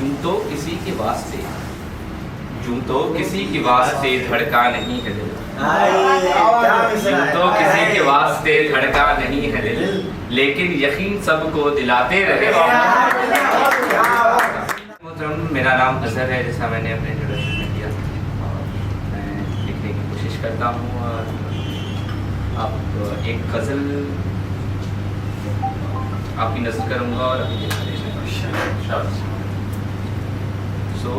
यूं तो किसी के वास्ते, यूं तो किसी के वास्ते धड़का नहीं है दिल, यूं तो किसी के वास्ते धड़का नहीं है दिल, लेकिन यकीन सबको दिलाते रहे। मेरा नाम अजहर है, जैसा मैंने अपने इंट्रोडक्शन में किया। मैं लिखने की कोशिश करता हूँ और अब एक गज़ल आपकी नज़र करूँगा और अभी दिखा देना। सो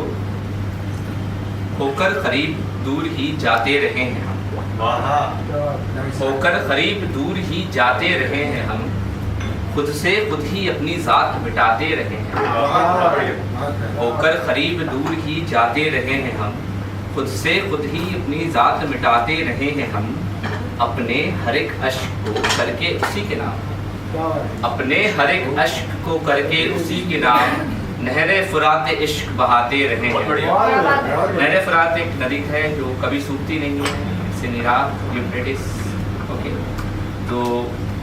होकर करीब दूर ही जाते रहे हैं हम, होकर करीब दूर ही जाते रहे हैं हम, खुद से खुद ही अपनी ज़ात मिटाते रहे हैं। होकर करीब दूर ही जाते रहे हैं हम, खुद से खुद ही अपनी ज़ात मिटाते रहे हैं हम, अपने हर एक अश्क को करके उसी के नाम, अपने हर एक अश्क को करके उसी के नाम, नहरे फुरात इश्क बहाते रहे हैं। नहरे फुरात एक नदी है जो कभी सूखती नहीं है, सिनिरा यूफ्रेटिस। ओके, तो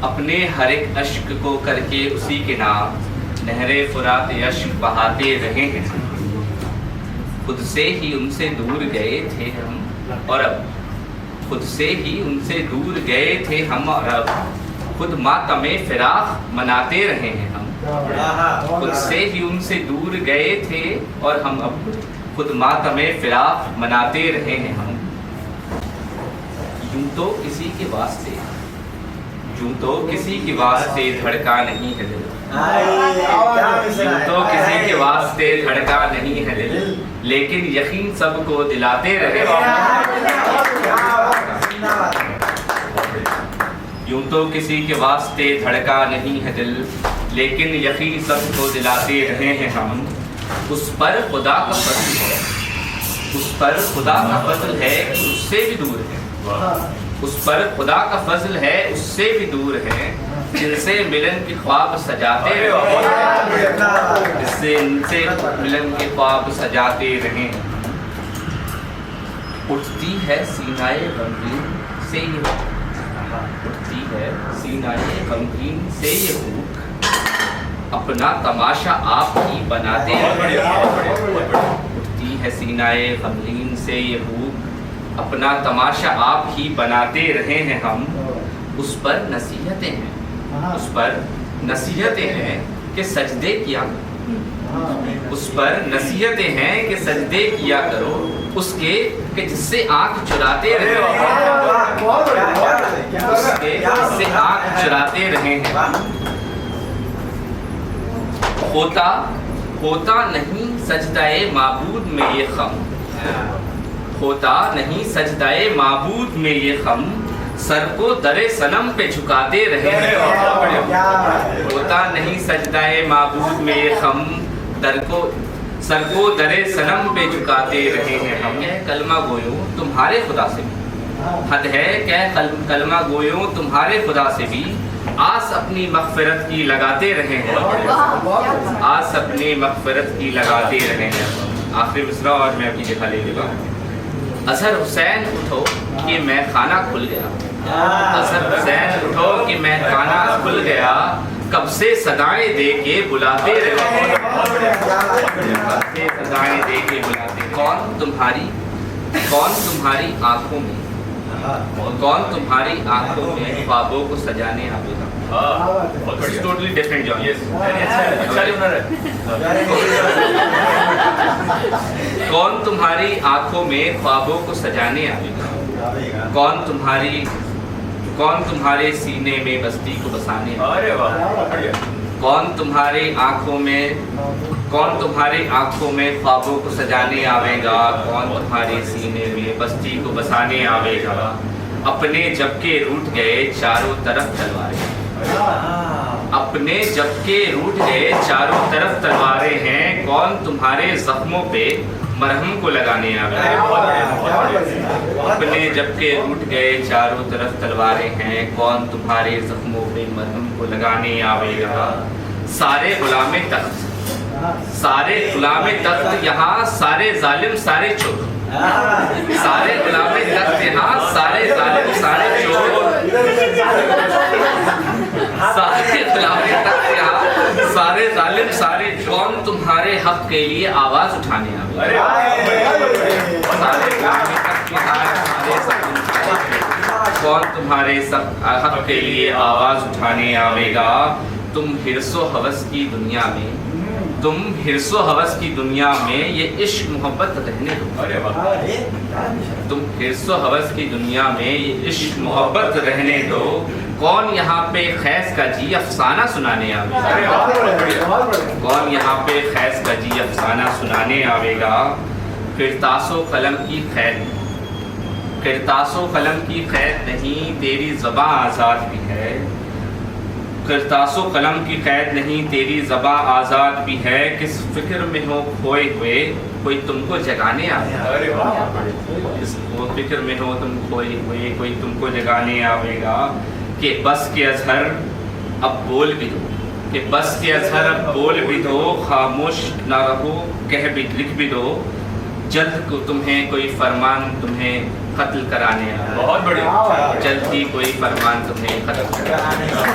अपने हर एक अश्क को करके उसी के नाम, नहरे फुरात इश्क बहाते रहे हैं। खुद से ही उनसे दूर गए थे हम, और अब खुद से ही उनसे दूर गए थे हम, और अब खुद मातमे फिराक मनाते रहे हैं हम। खुद से ही उनसे दूर गए थे और हम अब खुद मातमे फिराक मनाते रहे हैं हम। यूं तो किसी के वास्ते, यूं तो किसी के वास्ते धड़का नहीं है दिल, यूं तो किसी के वास्ते धड़का नहीं है दिल, लेकिन यकीन सबको दिलाते रहे। यूं तो किसी के वास्ते धड़का नहीं है दिल, लेकिन यकीन सबको दिलाते रहे हैं हम। उस पर खुदा का फजल है, उस पर खुदा का फजल है, उससे भी दूर है। उस पर खुदा का फजल है, उससे भी दूर है, जिनसे मिलन के ख्वाब सजाते रहे, जिससे इनसे मिलन के ख्वाब सजाते रहे। उठती है सीनाए गमगीन से ये, उठती है सीनाए गमगीन से ये भूख, अपना तमाशा आप ही बनाते रहे। उठती है सीनाए गमगीन से ये भूख, अपना तमाशा आप ही बनाते रहे हैं हम। उस पर नसीहतें हैं, उस पर नसीहतें हैं कि सजदे किया करो, उस पर नसीहतें हैं कि सजदे किया करो, उसके कि जिससे आंख चुराते रहे, उसके जिससे आंख चुराते रहे हैं। होता होता नहीं सजदाए माबूद में ये खम, होता नहीं सजदाए माबूद में ये खम, सर को दरे सनम पे झुकाते रहे। होता नहीं सजदाए माबूद में ये खम, सर को दरे सनम पे झुकाते रहे हैं हम। क्या कलमा गोयूं तुम्हारे खुदा से भी, हद है क्या कलमा गोयूं तुम्हारे खुदा से भी, आस अपनी मग़फ़िरत की लगाते रहे हैं, आस अपनी मग़फ़िरत की लगाते रहे हैं। आखिरी मिसरा और मैं अभी दिखा ले लूँगा। अज़हर हुसैन उठो कि मैं खाना खुल गया, अज़हर हुसैन उठो कि मैं खाना खुल गया, कब से सदाएं दे के बुलाते रहे, कब से सदाएं दे के बुलाते। कौन तुम्हारी आंखों में, कौन तुम्हारी आंखों में ख्वाबों को सजाने आवेगा। Totally different zone. कौन तुम्हारी आंखों में ख्वाबों को सजाने आवेगा, कौन तुम्हारे सीने में बस्ती को बसाने आवेगा। कौन तुम्हारी आंखों में ख्वाबों को सजाने आवेगा, कौन तुम्हारे सीने में बस्ती को बसाने आवेगा। अपने जबके रूठ गए चारों तरफ तलवारें, अपने जबके रूठ गए चारों तरफ तलवारें हैं, कौन तुम्हारे जख्मों पे मरहम को लगाने आवेगा। अपने जबके रूठ गए चारों तरफ तलवारें हैं, कौन तुम्हारे जख्मों पे मरहम को लगाने आवेगा। सारे गुलामे तख्त, सारे गुलामे तख्त यहाँ, सारे जालिम सारे चोर, सारे गुलामे तख्त यहाँ, सारे जालिम सारे चोर, सारे गुलामे तख्त यहाँ, सारे जालिम सारे कौन तुम्हारे हक के लिए आवाज उठाने आवे। कौन तुम्हारे हक के लिए आवाज उठाने आवेगा। तुम हिर्सो हवस की दुनिया में, तुम हिर्सो हवस की दुनिया में ये इश्क मोहब्बत रहने दो। तुम हिर्सो हवस की दुनिया में ये इश्क मोहब्बत रहने दो। कौन यहाँ पे खैस का जी अफसाना सुनाने आवेगा। कौन यहाँ पे खैस का जी अफसाना सुनाने आवेगा। किरतासो कलम की खैर, किरतासो कलम की खैर नहीं तेरी ज़बां आज़ाद भी है। किरतासो कलम की कैद नहीं तेरी ज़बां आज़ाद भी है। किस फिक्र में हो खोए हुए कोई तुमको जगाने आवेगा। किस फिक्र में हो तुम खोए हुए कोई तुमको जगाने आवेगा। कि बस के अजहर अब बोल भी दो, कि बस के अजहर अब बोल भी दो। खामोश ना रहो कह भी लिख भी दो। जल्द को तुम्हें कोई फरमान तुम्हें कत्ल कराने आया। बहुत बढ़िया। जल्द ही कोई फरमान तुम्हें कत्ल कराने आया।